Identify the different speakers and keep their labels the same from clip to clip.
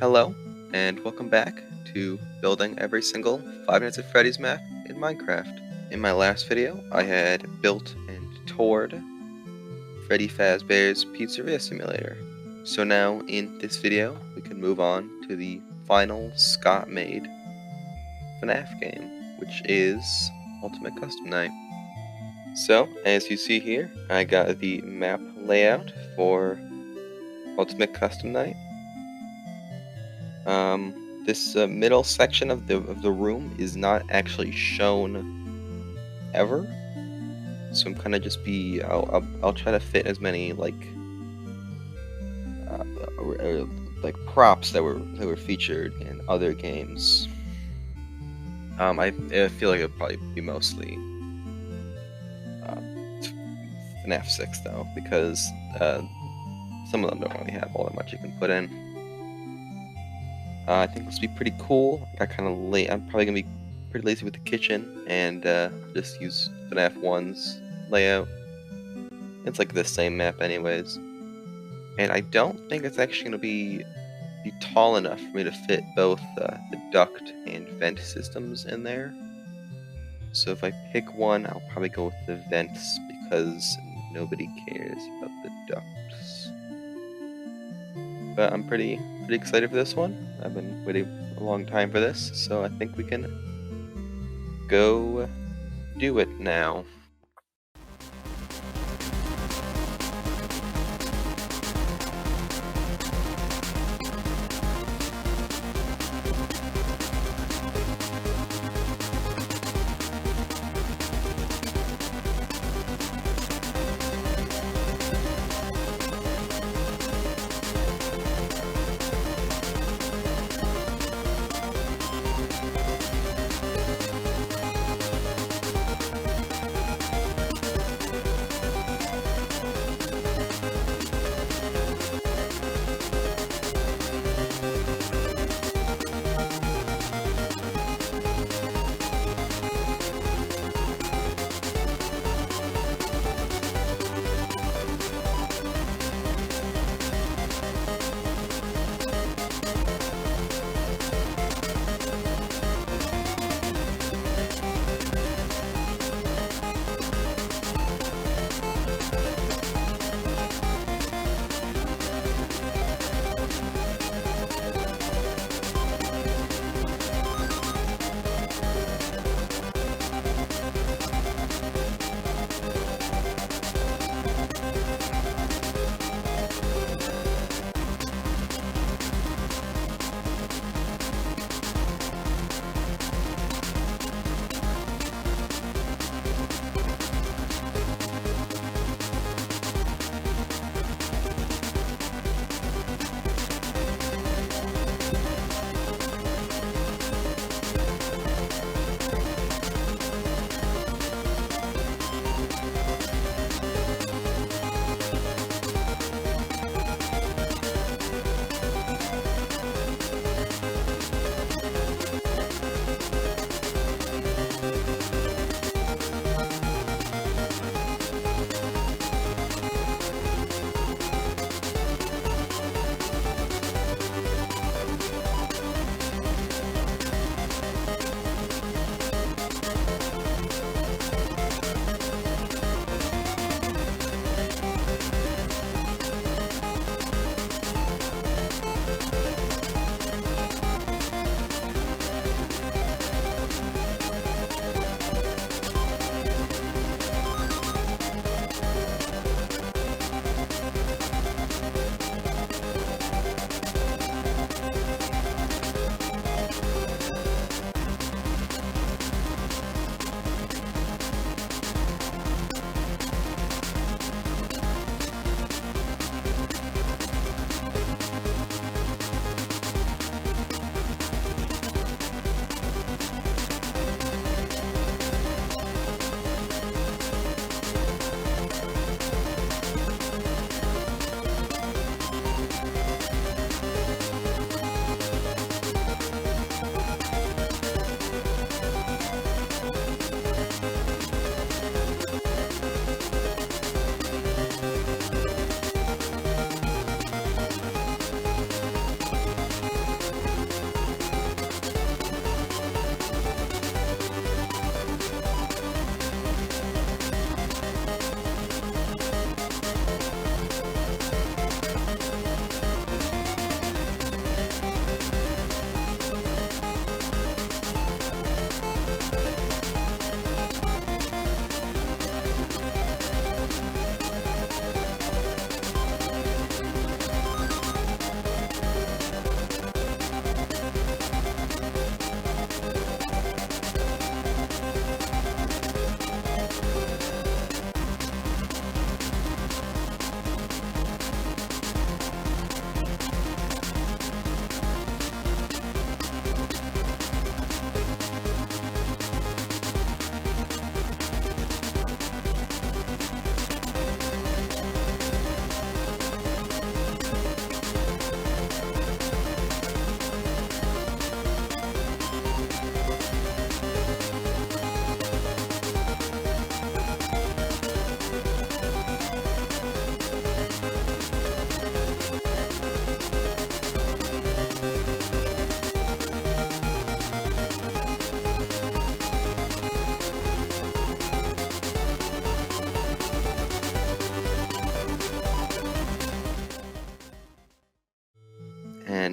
Speaker 1: Hello, and welcome back to building every single 5 Minutes of Freddy's map in Minecraft. In my last video, I had built and toured Freddy Fazbears Pizzeria Simulator. So now, in this video, we can move on to the final Scott-made FNAF game, which is Ultimate Custom Night. So, as you see here, I got the map layout for Ultimate Custom Night. This middle section of the room is not actually shown ever, so I'm kind of just I'll try to fit as many like props that were featured in other games. I feel like it'll probably be mostly FNAF 6 though, because some of them don't really have all that much you can put in. I think this will be pretty cool. I got kind of late. I'm probably gonna be pretty lazy with the kitchen and just use FNAF 1's layout. It's like the same map anyways. And I don't think it's actually gonna be tall enough for me to fit both the duct and vent systems in there. So if I pick one, I'll probably go with the vents because nobody cares about the ducts. But I'm pretty excited for this one. I've been waiting a long time for this, so I think we can go do it now.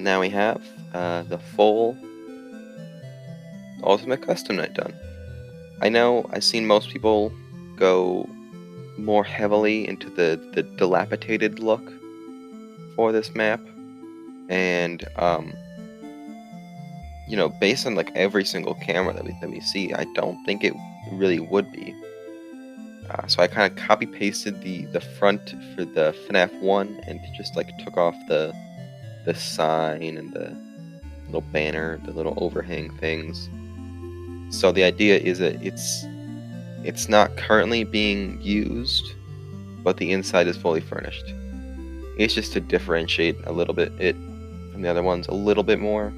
Speaker 1: And now we have the full Ultimate Custom Night done. I know I've seen most people go more heavily into the dilapidated look for this map, and you know, based on like every single camera that we see, I don't think it really would be. So I kind of copy pasted the front for the FNAF 1 and just like took off the sign and the little banner, the little overhang things. So the idea is that it's not currently being used, but the inside is fully furnished. It's just to differentiate a little bit it from the other ones a little bit more.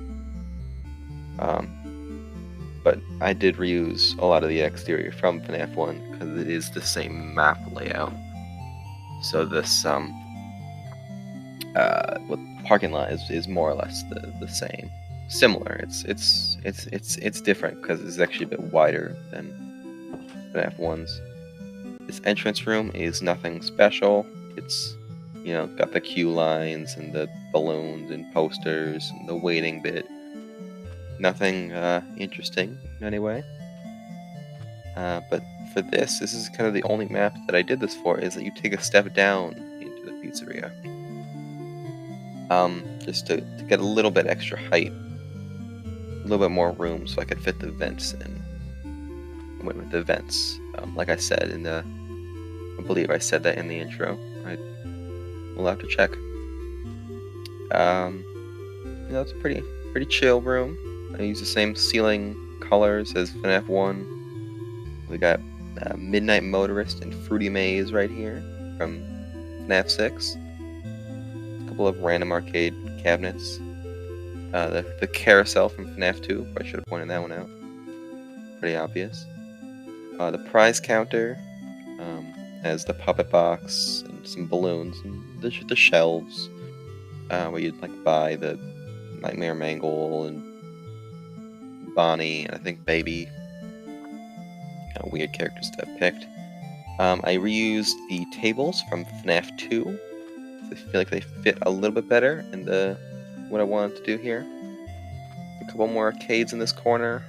Speaker 1: But I did reuse a lot of the exterior from FNAF 1 because it is the same map layout. So this what parking lot is more or less the same, similar. It's different because it's actually a bit wider than FNAF 1's. This entrance room is nothing special. It's, you know, got the queue lines and the balloons and posters and the waiting bit. Nothing interesting in any way. But for this is kind of the only map that I did this for, is that you take a step down into the pizzeria. Just to get a little bit extra height, a little bit more room so I could fit the vents in. I went with the vents. Like I said in the, I believe I said that in the intro. We'll have to check. You know, it's a pretty chill room. I use the same ceiling colors as FNAF 1. We got Midnight Motorist and Fruity Maze right here from FNAF 6. A couple of random arcade cabinets. The carousel from FNAF 2. I should have pointed that one out. Pretty obvious. The prize counter has the puppet box and some balloons and the shelves where you'd like buy the Nightmare Mangle and Bonnie, and I think Baby. Kind of weird characters to have picked. I reused the tables from FNAF 2. I feel like they fit a little bit better in what I wanted to do here. A couple more arcades in this corner,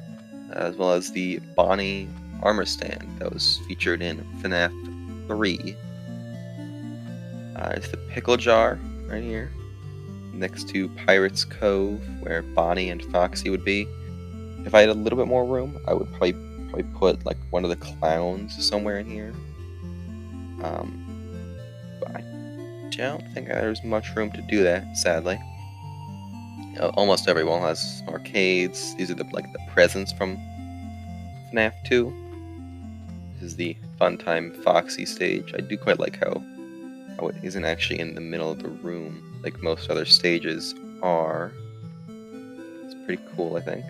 Speaker 1: as well as the Bonnie armor stand that was featured in FNAF 3. It's the pickle jar right here, next to Pirate's Cove, where Bonnie and Foxy would be. If I had a little bit more room, I would probably put like one of the clowns somewhere in here. But I don't think there's much room to do that, sadly. Almost every wall has arcades. These are the presents from FNAF 2. This is the Fun Time Foxy stage. I do quite like how it isn't actually in the middle of the room like most other stages are. It's pretty cool, I think.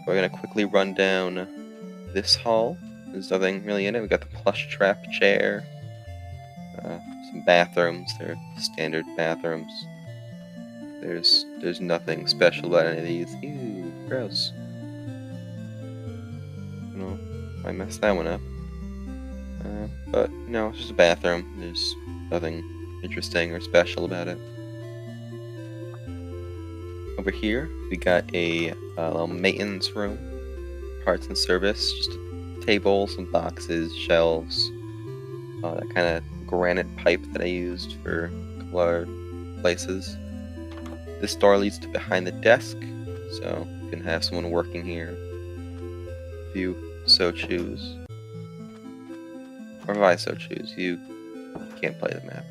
Speaker 1: We're gonna quickly run down this hall. There's nothing really in it. We got the plush trap chair, some bathrooms. They're standard bathrooms. There's nothing special about any of these. Ew, gross. No, I messed that one up. But no, it's just a bathroom. There's nothing interesting or special about it. Over here, we got a little maintenance room, parts and service, just a table, some boxes, shelves, that kind of granite pipe that I used for a couple other places. This door leads to behind the desk, so you can have someone working here if you so choose. Or if I so choose, you can't play the map.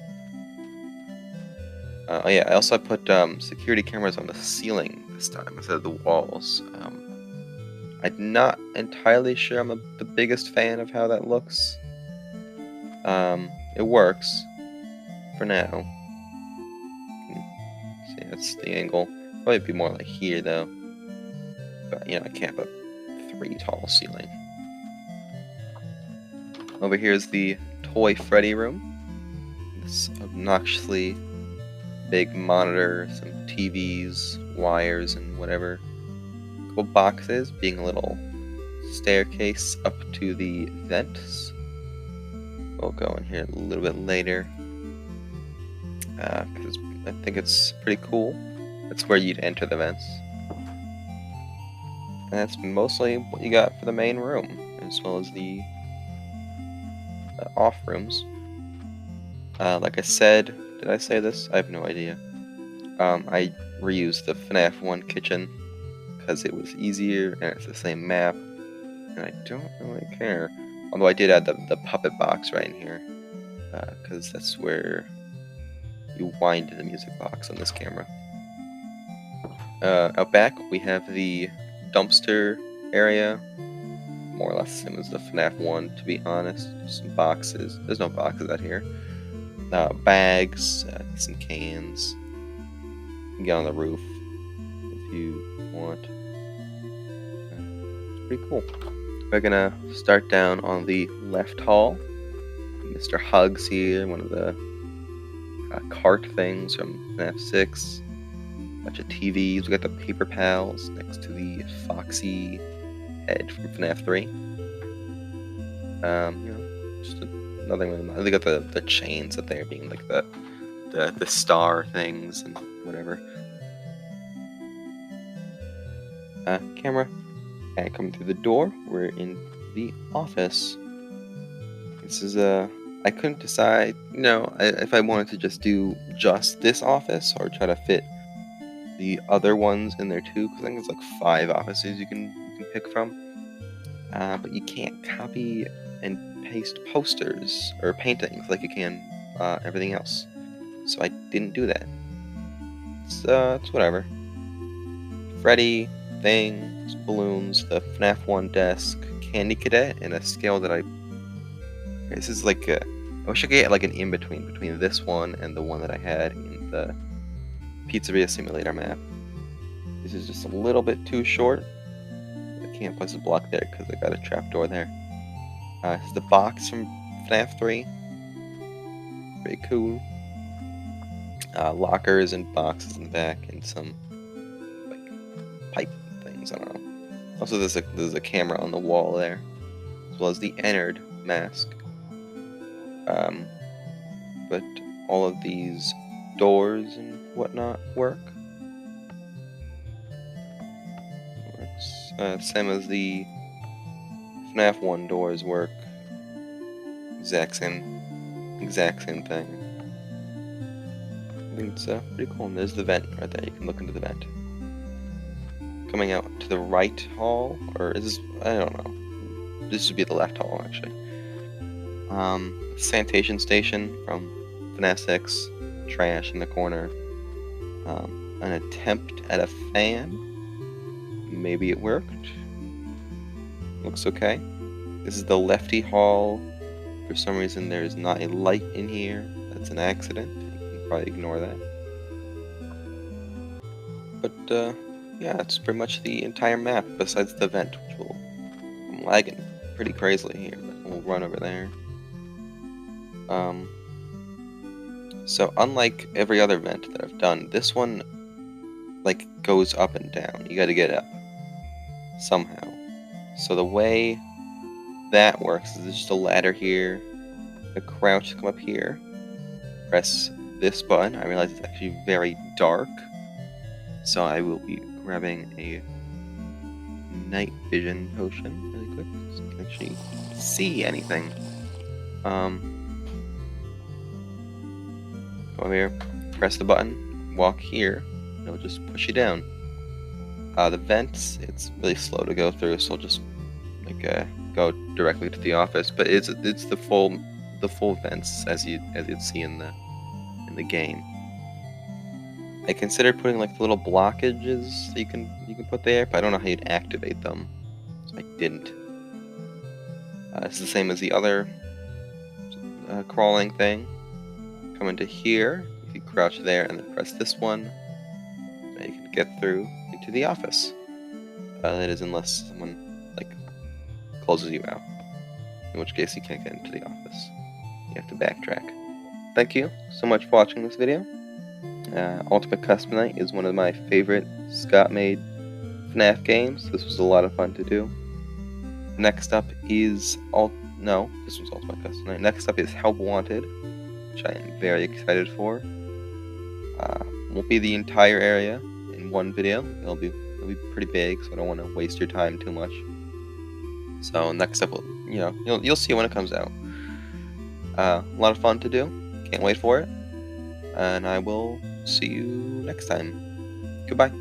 Speaker 1: Oh yeah, I also put security cameras on the ceiling this time instead of the walls. I'm not entirely sure I'm the biggest fan of how that looks. It works for now. See, that's the angle. Probably be more like here though. But you know, I can't put 3 tall ceiling. Over here is the toy Freddy room. This obnoxiously big monitor, some TVs, wires, and whatever. A couple boxes, being a little staircase up to the vents. We'll go in here a little bit later. Because it's I think it's pretty cool. That's where you'd enter the vents. And that's mostly what you got for the main room, as well as the off rooms. Like I said, did I say this? I have no idea. I reused the FNAF 1 kitchen because it was easier and it's the same map, and I don't really care. Although I did add the puppet box right in here, because that's where you wind the music box on this camera. Out back, we have the dumpster area, more or less the same as the FNAF 1, to be honest. Some boxes. There's no boxes out here. Bags, some cans. You can get on the roof if you want. It's pretty cool. We're gonna start down on the left hall. Mr. Hugs here, one of the cart things from FNAF 6. Bunch of TVs. We got the Paper Pals next to the Foxy head from FNAF 3. Just nothing really. They got the chains up there being like the star things and whatever. Camera. And coming through the door, we're in the office. This is I couldn't decide, if I wanted to just do just this office or try to fit the other ones in there too, because I think it's like 5 offices you can pick from. But you can't copy and paste posters or paintings like you can everything else. So I didn't do that. It's whatever. Freddy, things, balloons, the FNAF 1 desk, Candy Cadet, and a scale that this is like I wish I could get like an in-between between this one and the one that I had in the Pizzeria Simulator map. This is just a little bit too short. I can't place a block there because I got a trapdoor there. This is the box from FNAF 3. Pretty cool. Lockers and boxes in the back and some like pipe things. I don't know. Also, there's a camera on the wall there, as well as the Ennard mask. But all of these doors and whatnot work. Same as the FNAF 1 doors work. Exact same thing. I think it's pretty cool. And there's the vent right there. You can look into the vent. Coming out to the right hall, or is this? I don't know. This would be the left hall actually. Sanitation station from FNAF 6. Trash in the corner. An attempt at a fan. Maybe it worked. Looks okay. This is the lefty hall. For some reason there is not a light in here. That's an accident. You can probably ignore that. But yeah, it's pretty much the entire map besides the vent, which I'm lagging pretty crazily here, but we'll run over there. So unlike every other vent that I've done, this one like goes up and down. You gotta get up somehow. So the way that works is there's just a ladder here, a crouch to come up here, press this button. I realize it's actually very dark, so I will be grabbing a night vision potion really quick so I can actually see anything. Go over here, press the button, walk here, and it'll just push you down. The vents, it's really slow to go through, so I'll just go directly to the office. But it's the full vents as you'd see in the game. I considered putting like the little blockages that you can put there, but I don't know how you'd activate them, so I didn't. It's the same as the other crawling thing. Come into here, if you crouch there and then press this one, you can get through into the office. That is, unless someone like closes you out, in which case you can't get into the office. You have to backtrack. Thank you so much for watching this video. Ultimate Custom Night is one of my favorite Scott-made FNAF games. This was a lot of fun to do. Next up is this was Ultimate Custom Night. Next up is Help Wanted, which I am very excited for. Won't be the entire area in one video. It'll be pretty big, so I don't want to waste your time too much. So next up, you'll see when it comes out. A lot of fun to do. Can't wait for it. And I will see you next time. Goodbye.